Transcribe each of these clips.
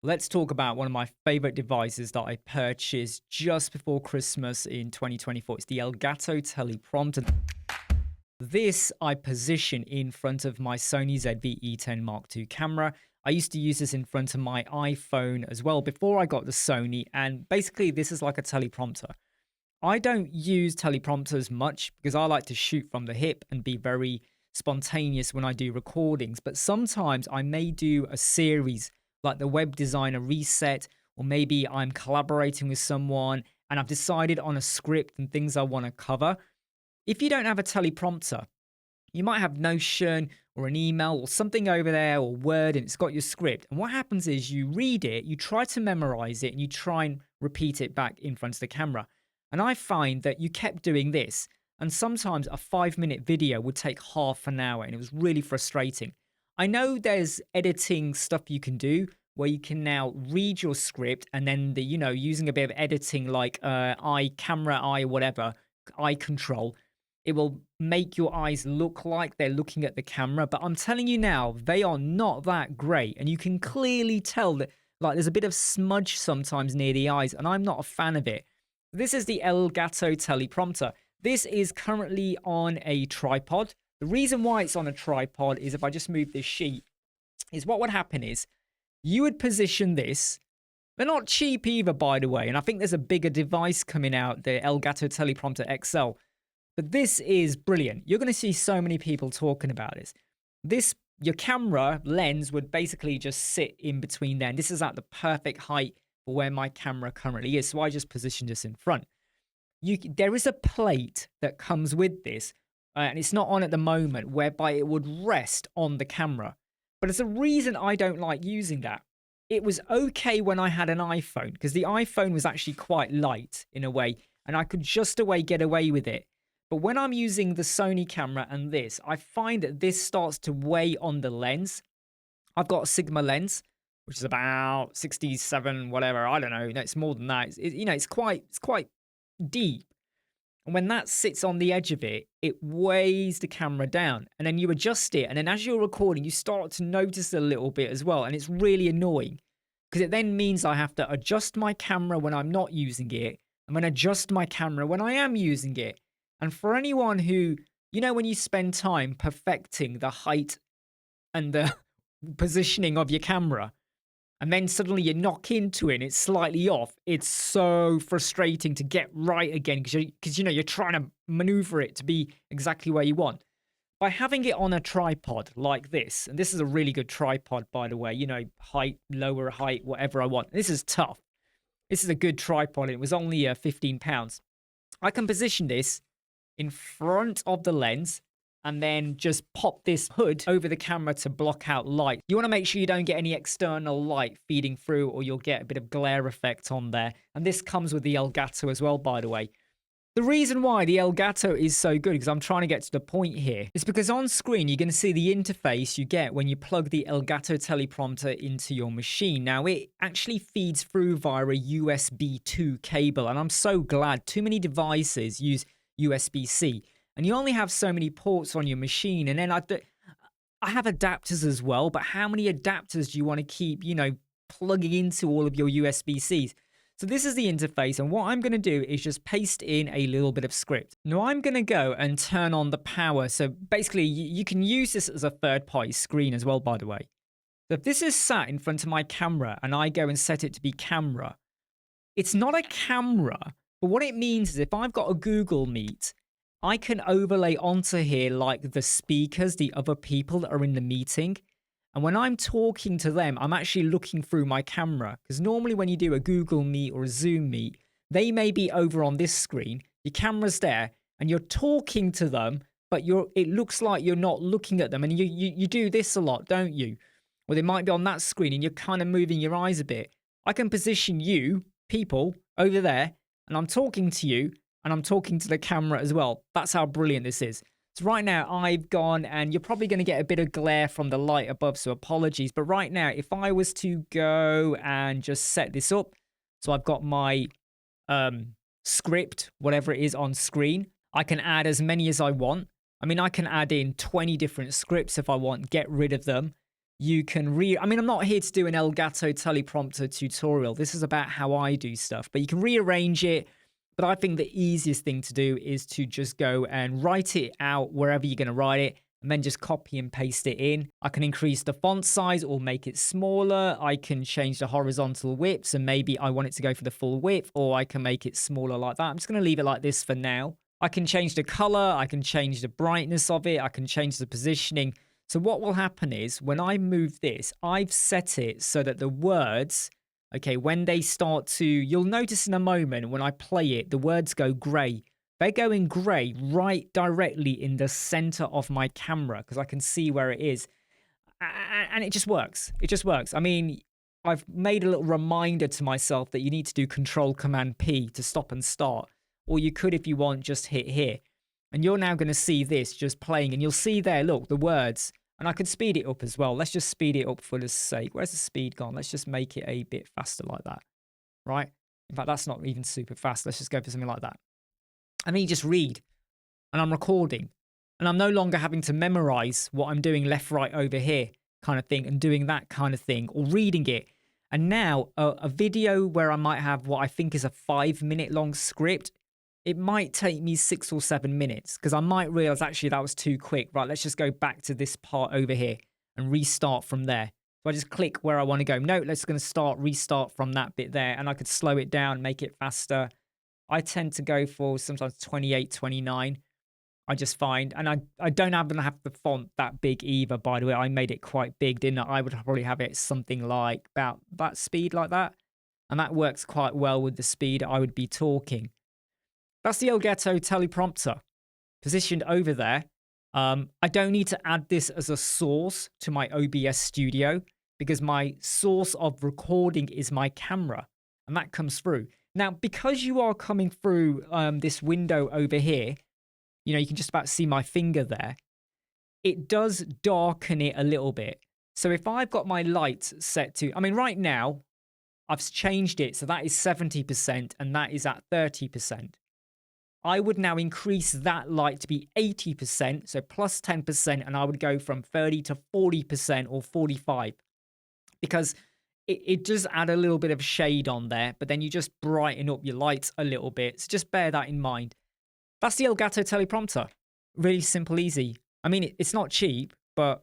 Let's talk about one of my favorite devices that I purchased just before Christmas in 2024. It's the Elgato Teleprompter. This I position in front of my Sony ZV-E10 Mark II camera. I used to use this in front of my iPhone as well before I got the Sony, and basically this is like a teleprompter. I don't use teleprompters much because I like to shoot from the hip and be very spontaneous when I do recordings, but sometimes I may do a series like the web designer reset, or maybe I'm collaborating with someone and I've decided on a script and things I want to cover. If you don't have a teleprompter, you might have Notion or an email or something over there or Word and it's got your script. And what happens is you read it, you try to memorize it, and you try and repeat it back in front of the camera. And I find that you kept doing this. And sometimes a 5-minute video would take half an hour and it was really frustrating. I know there's editing stuff you can do where you can now read your script and then using a bit of editing like camera eye, whatever, eye control, it will make your eyes look like they're looking at the camera. But I'm telling you now, they are not that great. And you can clearly tell that like there's a bit of smudge sometimes near the eyes, and I'm not a fan of it. This is the Elgato Teleprompter. This is currently on a tripod. The reason why it's on a tripod is if I just move this sheet, is what would happen is you would position this. They're not cheap either, by the way. And I think there's a bigger device coming out, the Elgato Teleprompter XL. But this is brilliant. You're going to see so many people talking about this. Your camera lens would basically just sit in between there. And this is at the perfect height for where my camera currently is. So I just positioned this in front. There is a plate that comes with this, and it's not on at the moment, whereby it would rest on the camera. But there's a reason I don't like using that. It was okay when I had an iPhone, because the iPhone was actually quite light in a way, and I could just get away with it. But when I'm using the Sony camera and this, I find that this starts to weigh on the lens. I've got a Sigma lens, which is about 67, whatever. I don't know. It's more than that. It's quite deep. And when that sits on the edge of it, it weighs the camera down. And then you adjust it. And then as you're recording, you start to notice a little bit as well. And it's really annoying because it then means I have to adjust my camera when I'm not using it, and then adjust my camera when I am using it. And for anyone who, when you spend time perfecting the height and the positioning of your camera, and then suddenly you knock into it and it's slightly off, it's so frustrating to get right again because you're trying to maneuver it to be exactly where you want. By having it on a tripod like this, and this is a really good tripod, by the way, height, lower height, whatever I want. This is tough. This is a good tripod. It was only £15. I can position this in front of the lens and then just pop this hood over the camera to block out light. You want to make sure you don't get any external light feeding through, or you'll get a bit of glare effect on there. And this comes with the Elgato as well, by the way. The reason why the Elgato is so good, because I'm trying to get to the point here, is because on screen you're going to see the interface you get when you plug the Elgato Teleprompter into your machine. Now, it actually feeds through via a USB 2 cable, and I'm so glad. Too many devices use USB-C, and you only have so many ports on your machine. And then I have adapters as well, but how many adapters do you want to keep, plugging into all of your USB-Cs? So this is the interface, and what I'm going to do is just paste in a little bit of script. Now I'm going to go and turn on the power. So basically you can use this as a third-party screen as well, by the way. So if this is sat in front of my camera and I go and set it to be camera, it's not a camera, but what it means is if I've got a Google Meet, I can overlay onto here like the speakers, the other people that are in the meeting. And when I'm talking to them, I'm actually looking through my camera. Because normally when you do a Google Meet or a Zoom Meet, they may be over on this screen, your camera's there, and you're talking to them, but it looks like you're not looking at them. And you do this a lot, don't you? Or they might be on that screen and you're kind of moving your eyes a bit. I can position you, people, over there, and I'm talking to you, and I'm talking to the camera as well. That's how brilliant this is. So right now I've gone, and you're probably going to get a bit of glare from the light above, so apologies. But right now, if I was to go and just set this up, so I've got my script, whatever it is on screen, I can add as many as I want. I mean, I can add in 20 different scripts if I want, get rid of them. You can read, I mean, I'm not here to do an Elgato teleprompter tutorial. This is about how I do stuff, but you can rearrange it. But I think the easiest thing to do is to just go and write it out wherever you're going to write it, and then just copy and paste it in. I can increase the font size or make it smaller. I can change the horizontal width, and maybe I want it to go for the full width, or I can make it smaller like that. I'm just going to leave it like this for now. I can change the color. I can change the brightness of it. I can change the positioning. So what will happen is when I move this, I've set it so that the words, okay, when they start to, you'll notice in a moment when I play it, the words go gray. They're going gray right directly in the center of my camera because I can see where it is. And it just works. It just works. I mean, I've made a little reminder to myself that you need to do Control Command P to stop and start. Or you could, if you want, just hit here. And you're now going to see this just playing. And you'll see there, look, the words. And I could speed it up as well. Let's just speed it up for the sake. Where's the speed gone? Let's just make it a bit faster like that. Right? In fact, that's not even super fast. Let's just go for something like that. And then you just read. And I'm recording. And I'm no longer having to memorize what I'm doing left, right, over here kind of thing. And doing that kind of thing. Or reading it. And now a video where I might have what I think is a 5-minute long script. It might take me 6 or 7 minutes because I might realize actually that was too quick. Right, let's just go back to this part over here and restart from there. So I just click where I want to go. No, let's going to restart from that bit there. And I could slow it down, make it faster. I tend to go for sometimes 28, 29. I just find, and I don't have the font that big either, by the way. I made it quite big, didn't I? I would probably have it something like about that speed like that. And that works quite well with the speed I would be talking. That's the Elgato Teleprompter positioned over there. I don't need to add this as a source to my OBS studio because my source of recording is my camera and that comes through. Now, because you are coming through this window over here, you know, you can just about see my finger there. It does darken it a little bit. So if I've got my light set to, I mean, right now, I've changed it. So that is 70% and that is at 30%. I would now increase that light to be 80%, so plus 10%, and I would go from 30 to 40% or 45 because it does add a little bit of shade on there, but then you just brighten up your lights a little bit. So just bear that in mind. That's the Elgato Teleprompter. Really simple, easy. I mean, it's not cheap, but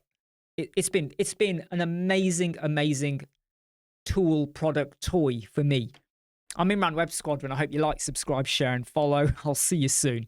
it's been an amazing tool, product, toy for me. I'm Imran Web Squadron. I hope you like, subscribe, share, and follow. I'll see you soon.